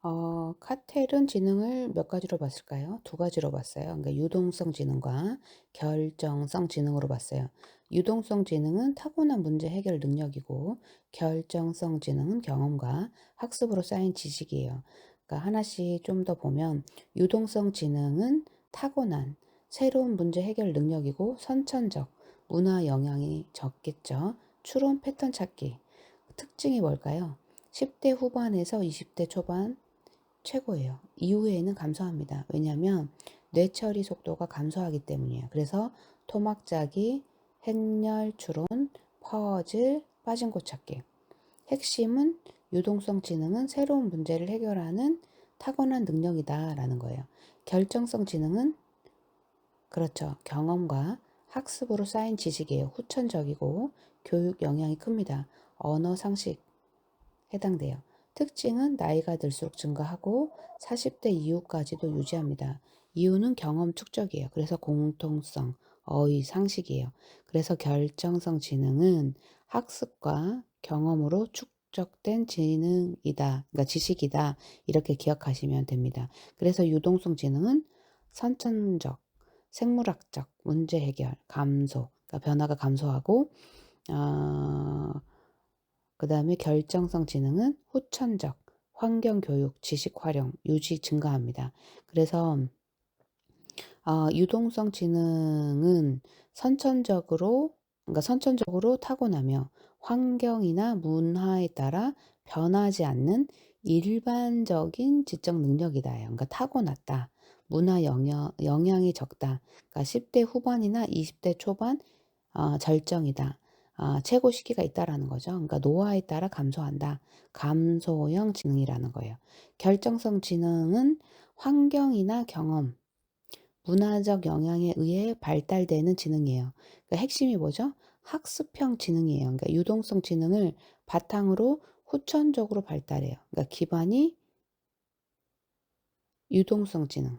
카텔은 지능을 몇 가지로 봤을까요? 두 가지로 봤어요. 그러니까 유동성 지능과 결정성 지능으로 봤어요. 유동성 지능은 타고난 문제 해결 능력이고 결정성 지능은 경험과 학습으로 쌓인 지식이에요. 그러니까 하나씩 좀 더 보면 유동성 지능은 타고난 새로운 문제 해결 능력이고 선천적 문화 영향이 적겠죠. 추론 패턴 찾기. 특징이 뭘까요? 10대 후반에서 20대 초반 최고예요. 이후에는 감소합니다. 왜냐하면 뇌처리 속도가 감소하기 때문이에요. 그래서 토막 짜기, 행렬 추론, 퍼즐, 빠진 곳 찾기. 핵심은 유동성 지능은 새로운 문제를 해결하는 타고난 능력이다라는 거예요. 결정성 지능은 그렇죠. 경험과 학습으로 쌓인 지식이에요. 후천적이고 교육 영향이 큽니다. 언어 상식 해당돼요. 특징은 나이가 들수록 증가하고 40대 이후까지도 유지합니다. 이유는 경험 축적이에요. 그래서 공통성, 어휘, 상식이에요. 그래서 결정성 지능은 학습과 경험으로 축적된 지능이다. 그러니까 지식이다. 이렇게 기억하시면 됩니다. 그래서 유동성 지능은 선천적, 생물학적, 문제 해결, 감소, 그러니까 변화가 감소하고 그 다음에 결정성 지능은 후천적, 환경교육, 지식 활용, 유지 증가합니다. 그래서 유동성 지능은 그러니까 선천적으로 타고나며 환경이나 문화에 따라 변하지 않는 일반적인 지적 능력이다. 그러니까 타고났다. 문화 영향이 적다. 그러니까 10대 후반이나 20대 초반 절정이다. 최고 시기가 있다라는 거죠. 그러니까 노화에 따라 감소한다. 감소형 지능이라는 거예요. 결정성 지능은 환경이나 경험, 문화적 영향에 의해 발달되는 지능이에요. 그러니까 핵심이 뭐죠? 학습형 지능이에요. 그러니까 유동성 지능을 바탕으로 후천적으로 발달해요. 그러니까 기반이 유동성 지능.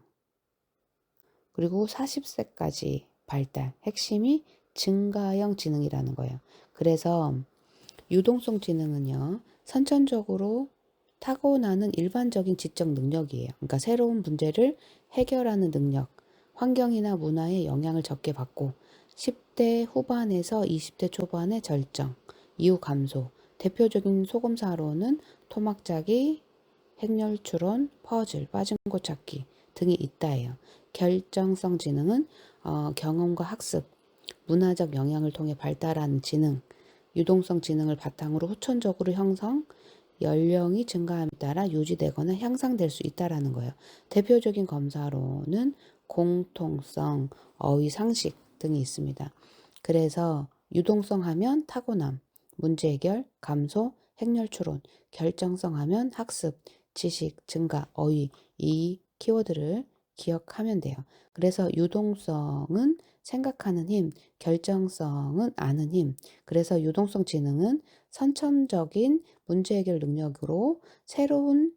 그리고 40세까지 발달. 핵심이 증가형 지능이라는 거예요. 그래서 유동성 지능은요, 선천적으로 타고나는 일반적인 지적 능력이에요. 그러니까 새로운 문제를 해결하는 능력, 환경이나 문화의 영향을 적게 받고 10대 후반에서 20대 초반의 절정, 이후 감소, 대표적인 소금사로는 토막 짜기, 행렬 추론, 퍼즐, 빠진 곳 찾기 등이 있다예요. 결정성 지능은 경험과 학습, 문화적 영향을 통해 발달하는 지능, 유동성 지능을 바탕으로 후천적으로 형성, 연령이 증가함에 따라 유지되거나 향상될 수 있다라는 거예요. 대표적인 검사로는 공통성, 어휘 상식 등이 있습니다. 그래서 유동성 하면 타고남, 문제 해결, 감소, 행렬 추론, 결정성 하면 학습, 지식, 증가, 어휘 이 키워드를 기억하면 돼요. 그래서 유동성은 생각하는 힘, 결정성은 아는 힘. 그래서 유동성 지능은 선천적인 문제 해결 능력으로 새로운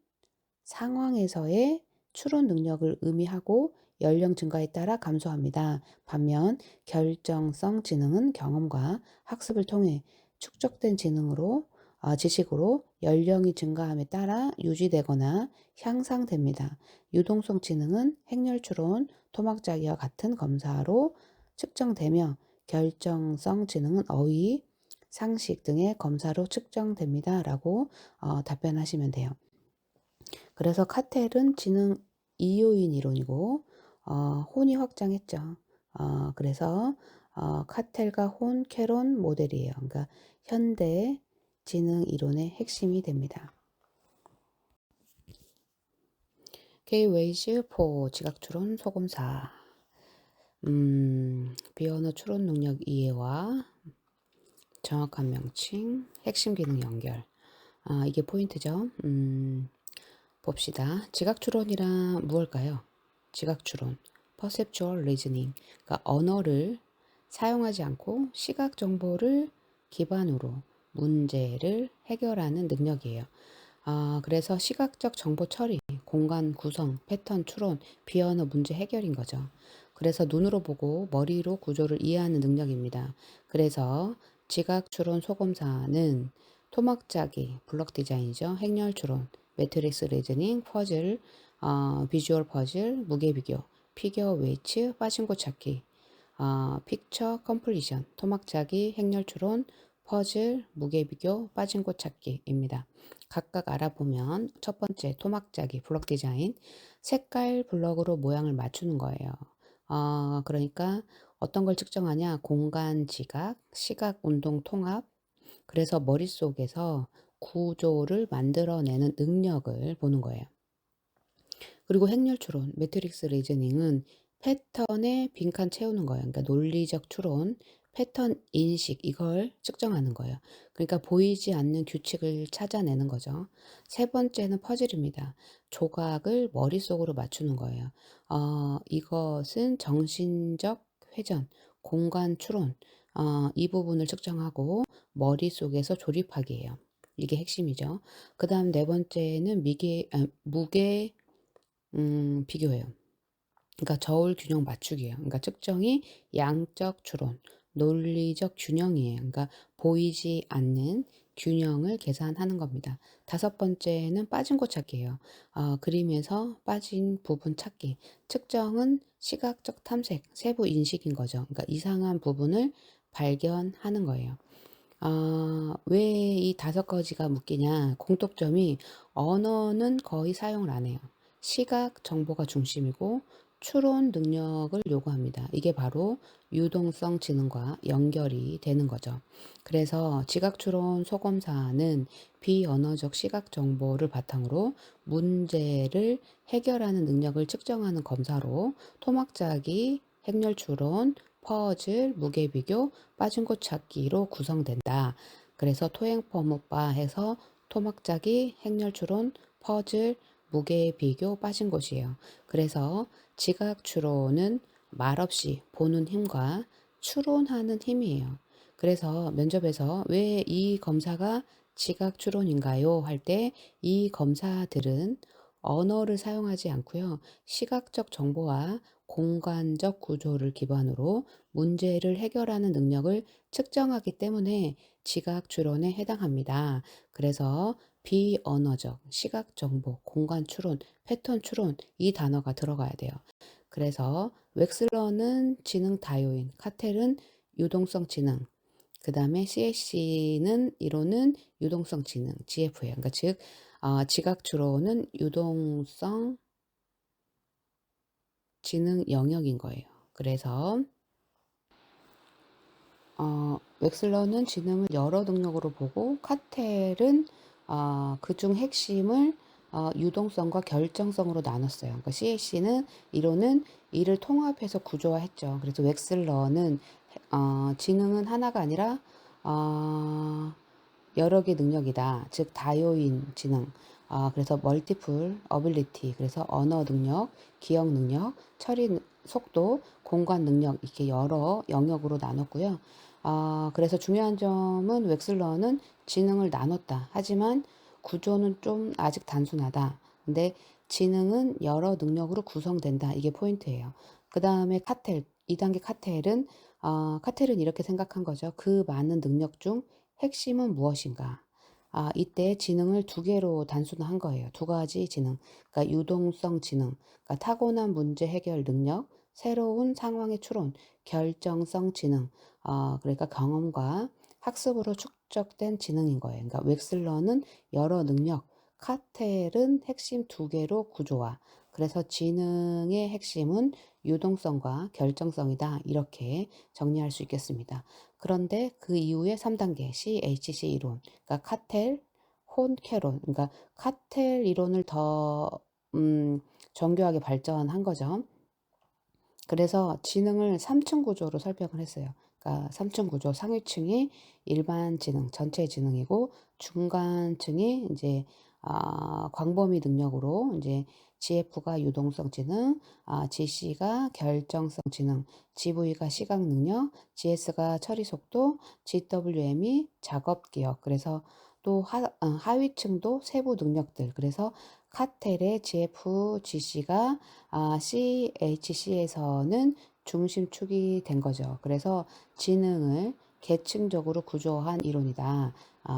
상황에서의 추론 능력을 의미하고 연령 증가에 따라 감소합니다. 반면 결정성 지능은 경험과 학습을 통해 축적된 지식으로 연령이 증가함에 따라 유지되거나 향상됩니다. 유동성 지능은 행렬 추론, 토막 짜기와 같은 검사로 측정되며 결정성 지능은 어휘, 상식 등의 검사로 측정됩니다. 라고 답변하시면 돼요. 그래서 카텔은 지능 이요인 이론이고 혼이 확장했죠. 그래서 카텔과 혼, 캐론 모델이에요. 그러니까 현대 지능 이론의 핵심이 됩니다. K 웨이즈 4 지각 추론 소금사 비언어 추론 능력 이해와 정확한 명칭, 핵심 기능 연결. 이게 포인트죠. 봅시다. 지각 추론이란 무엇일까요? 지각 추론, perceptual reasoning. 그러니까 언어를 사용하지 않고 시각 정보를 기반으로 문제를 해결하는 능력이에요. 그래서 시각적 정보 처리, 공간 구성, 패턴 추론, 비언어 문제 해결인 거죠. 그래서 눈으로 보고 머리로 구조를 이해하는 능력입니다. 그래서 지각 추론 소검사는 토막 짜기, 블럭 디자인이죠. 행렬 추론, 매트릭스 리즈닝, 퍼즐, 비주얼 퍼즐, 무게 비교, 피겨 웨이츠, 빠진 곳 찾기, 픽처 컴플리션, 토막 짜기, 행렬 추론, 퍼즐, 무게 비교, 빠진 곳 찾기입니다. 각각 알아보면 첫 번째 토막 짜기, 블럭 디자인, 색깔 블럭으로 모양을 맞추는 거예요. 그러니까 어떤 걸 측정하냐? 공간 지각, 시각 운동 통합. 그래서 머릿속에서 구조를 만들어내는 능력을 보는 거예요. 그리고 행렬 추론, 매트릭스 리즈닝은 패턴에 빈칸 채우는 거예요. 그러니까 논리적 추론, 패턴 인식 이걸 측정하는 거예요. 그러니까 보이지 않는 규칙을 찾아내는 거죠. 세 번째는 퍼즐입니다. 조각을 머릿속으로 맞추는 거예요. 이것은 정신적 회전, 공간 추론, 이 부분을 측정하고 머릿속에서 조립하기예요. 이게 핵심이죠. 그 다음 네 번째는 무게 비교해요. 그러니까 저울 균형 맞추기예요. 그러니까 측정이 양적 추론, 논리적 균형이에요. 그러니까 보이지 않는 균형을 계산하는 겁니다. 다섯 번째는 빠진 곳 찾기예요. 그림에서 빠진 부분 찾기. 측정은 시각적 탐색, 세부 인식인 거죠. 그러니까 이상한 부분을 발견하는 거예요. 왜 이 다섯 가지가 묶이냐? 공통점이 언어는 거의 사용을 안 해요. 시각 정보가 중심이고 추론 능력을 요구합니다. 이게 바로 유동성 지능과 연결이 되는 거죠. 그래서 지각 추론 소검사는 비언어적 시각 정보를 바탕으로 문제를 해결하는 능력을 측정하는 검사로 토막 짜기, 행렬 추론, 퍼즐, 무게 비교, 빠진 곳 찾기로 구성된다. 그래서 토행포무바 해서 토막 짜기, 행렬 추론, 퍼즐, 무게 비교, 빠진 곳이에요. 그래서 지각 추론은 말없이 보는 힘과 추론하는 힘이에요. 그래서 면접에서 왜 이 검사가 지각 추론인가요? 할 때 이 검사들은 언어를 사용하지 않고요. 시각적 정보와 공간적 구조를 기반으로 문제를 해결하는 능력을 측정하기 때문에 지각 추론에 해당합니다. 그래서 비언어적, 시각 정보, 공간 추론, 패턴 추론 이 단어가 들어가야 돼요. 그래서 웩슬러는 지능 다요인, 카텔은 유동성 지능, 그 다음에 CAC는 이론은 유동성 지능, GF예요. 그러니까 즉 지각 추론은 유동성 지능 영역인 거예요. 그래서 웩슬러는 지능을 여러 능력으로 보고 카텔은 그중 핵심을 유동성과 결정성으로 나눴어요. 그러니까 CAC는 이론은 이를 통합해서 구조화했죠. 그래서 웩슬러는 지능은 하나가 아니라 여러 개 능력이다. 즉 다요인 지능. 그래서 멀티플 어빌리티. 그래서 언어 능력, 기억 능력, 처리 속도, 공간 능력 이렇게 여러 영역으로 나눴고요. 그래서 중요한 점은 웩슬러는 지능을 나눴다. 하지만 구조는 좀 아직 단순하다. 근데 지능은 여러 능력으로 구성된다. 이게 포인트예요. 그 다음에 카텔, 2단계 카텔은 이렇게 생각한 거죠. 그 많은 능력 중 핵심은 무엇인가? 이때 지능을 두 개로 단순화한 거예요. 두 가지 지능. 그러니까 유동성 지능, 그러니까 타고난 문제 해결 능력, 새로운 상황의 추론, 결정성 지능. 그러니까 경험과 학습으로 축적된 지능인 거예요. 그러니까 웩슬러는 여러 능력, 카텔은 핵심 두 개로 구조화. 그래서 지능의 핵심은 유동성과 결정성이다. 이렇게 정리할 수 있겠습니다. 그런데 그 이후에 3단계 CHC 이론, 그러니까 카텔, 혼캐론, 그러니까 카텔 이론을 더 정교하게 발전한 거죠. 그래서 지능을 3층 구조로 설명을 했어요. 그러니까 3층 구조, 상위층이 일반 지능, 전체 지능이고 중간층이 이제 광범위 능력으로 이제 GF가 유동성 지능, GC가 결정성 지능, GV가 시각 능력, GS가 처리 속도, GWM이 작업 기억. 그래서 또 하위층도 세부 능력들. 그래서 카텔의 GF, GC가 CHC에서는 중심축이 된 거죠. 그래서 지능을 계층적으로 구조한 이론이다.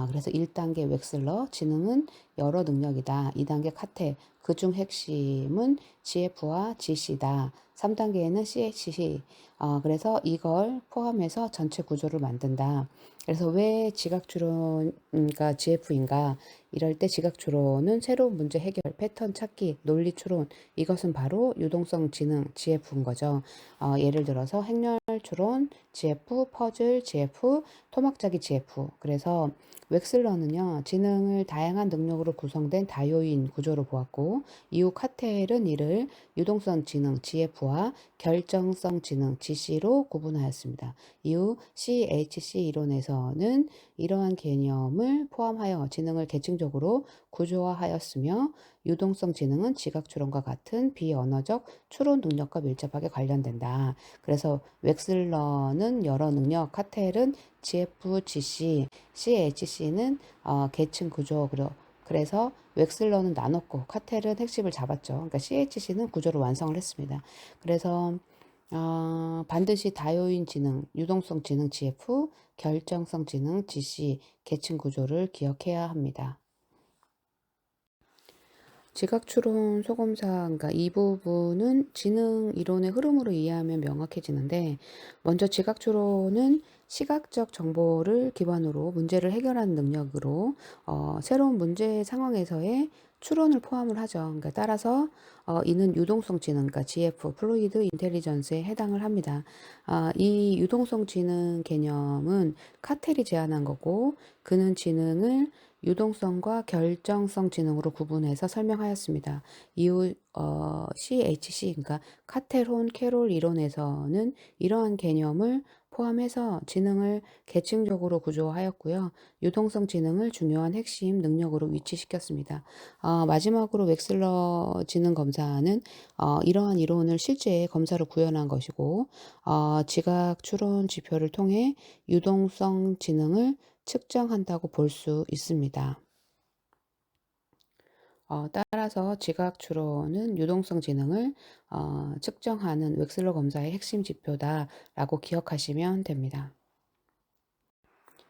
그래서 1단계 웩슬러 지능은 여러 능력이다. 2단계 카테, 그중 핵심은 GF와 GC다. 3단계에는 CHC. 그래서 이걸 포함해서 전체 구조를 만든다. 그래서 왜 지각추론인가 GF인가? 이럴 때 지각추론은 새로운 문제 해결, 패턴 찾기, 논리 추론, 이것은 바로 유동성 지능 GF인 거죠. 예를 들어서 행렬 추론 GF, 퍼즐 GF, 토막짜기 GF. 그래서 웩슬러는요, 지능을 다양한 능력으로 구성된 다요인 구조로 보았고, 이후 카텔은 이를 유동성 지능 GF와 결정성 지능 GC로 구분하였습니다. 이후 CHC 이론에서는 이러한 개념을 포함하여 지능을 계층적으로 구조화하였으며, 유동성 지능은 지각 추론과 같은 비언어적 추론 능력과 밀접하게 관련된다. 그래서 웩슬러는 여러 능력, 카텔은 GF, GC, CHC는 계층 구조, 그래서 웩슬러는 나눴고 카텔은 핵심을 잡았죠. 그러니까 CHC는 구조를 완성을 했습니다. 그래서 반드시 다요인 지능, 유동성 지능 GF, 결정성 지능 GC, 계층 구조를 기억해야 합니다. 지각추론 소검사, 그러니까 이 부분은 지능 이론의 흐름으로 이해하면 명확해지는데, 먼저 지각추론은 시각적 정보를 기반으로 문제를 해결하는 능력으로 새로운 문제 상황에서의 추론을 포함을 하죠. 그러니까 따라서 이는 유동성 지능, 그러니까 GF, 플루이드 인텔리전스에 해당을 합니다. 이 유동성 지능 개념은 카텔이 제안한 거고, 그는 지능을 유동성과 결정성 지능으로 구분해서 설명하였습니다. 이후 CHC, 그러니까 카텔혼 캐롤 이론에서는 이러한 개념을 포함해서 지능을 계층적으로 구조하였고요. 유동성 지능을 중요한 핵심 능력으로 위치시켰습니다. 마지막으로 웩슬러 지능 검사는 이러한 이론을 실제 검사로 구현한 것이고, 지각 추론 지표를 통해 유동성 지능을 측정한다고 볼 수 있습니다. 따라서 지각 추론은 유동성 지능을 측정하는 웩슬러 검사의 핵심 지표다라고 기억하시면 됩니다.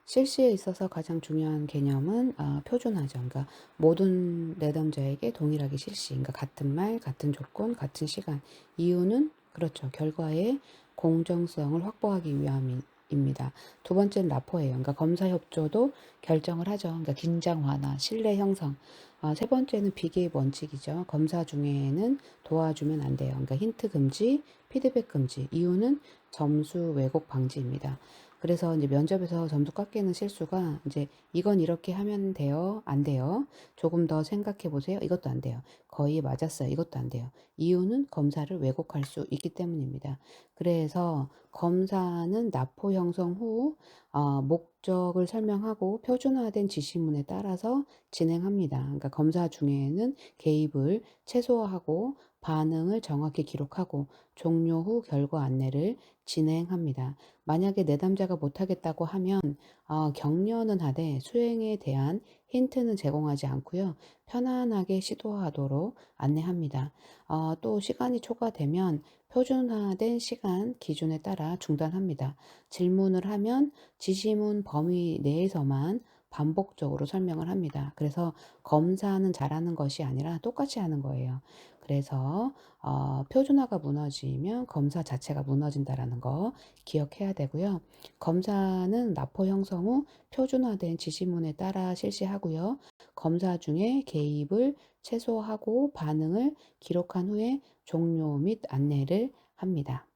실시에 있어서 가장 중요한 개념은 표준화죠. 그러니까 모든 내담자에게 동일하게 실시. 그러니까 같은 말, 같은 조건, 같은 시간. 이유는 그렇죠. 결과의 공정성을 확보하기 위함입니다. 두 번째는 라포예요. 그러니까 검사 협조도 결정을 하죠. 그러니까 긴장 완화, 신뢰 형성. 세 번째는 비개입 원칙이죠. 검사 중에는 도와주면 안 돼요. 그러니까 힌트 금지, 피드백 금지. 이유는 점수 왜곡 방지입니다. 그래서 이제 면접에서 점수 깎이는 실수가 이제 이건 이렇게 하면 돼요. 안 돼요. 조금 더 생각해 보세요. 이것도 안 돼요. 거의 맞았어요. 이것도 안 돼요. 이유는 검사를 왜곡할 수 있기 때문입니다. 그래서 검사는 납포 형성 후 목적을 설명하고 표준화된 지시문에 따라서 진행합니다. 그러니까 검사 중에는 개입을 최소화하고 반응을 정확히 기록하고 종료 후 결과 안내를 진행합니다. 만약에 내담자가 못하겠다고 하면 격려는 하되 수행에 대한 힌트는 제공하지 않고요. 편안하게 시도하도록 안내합니다. 또 시간이 초과되면 표준화된 시간 기준에 따라 중단합니다. 질문을 하면 지시문 범위 내에서만 반복적으로 설명을 합니다. 그래서 검사는 잘하는 것이 아니라 똑같이 하는 거예요. 그래서 표준화가 무너지면 검사 자체가 무너진다라는 거 기억해야 되고요. 검사는 라포 형성 후 표준화된 지시문에 따라 실시하고요. 검사 중에 개입을 최소화하고 반응을 기록한 후에 종료 및 안내를 합니다.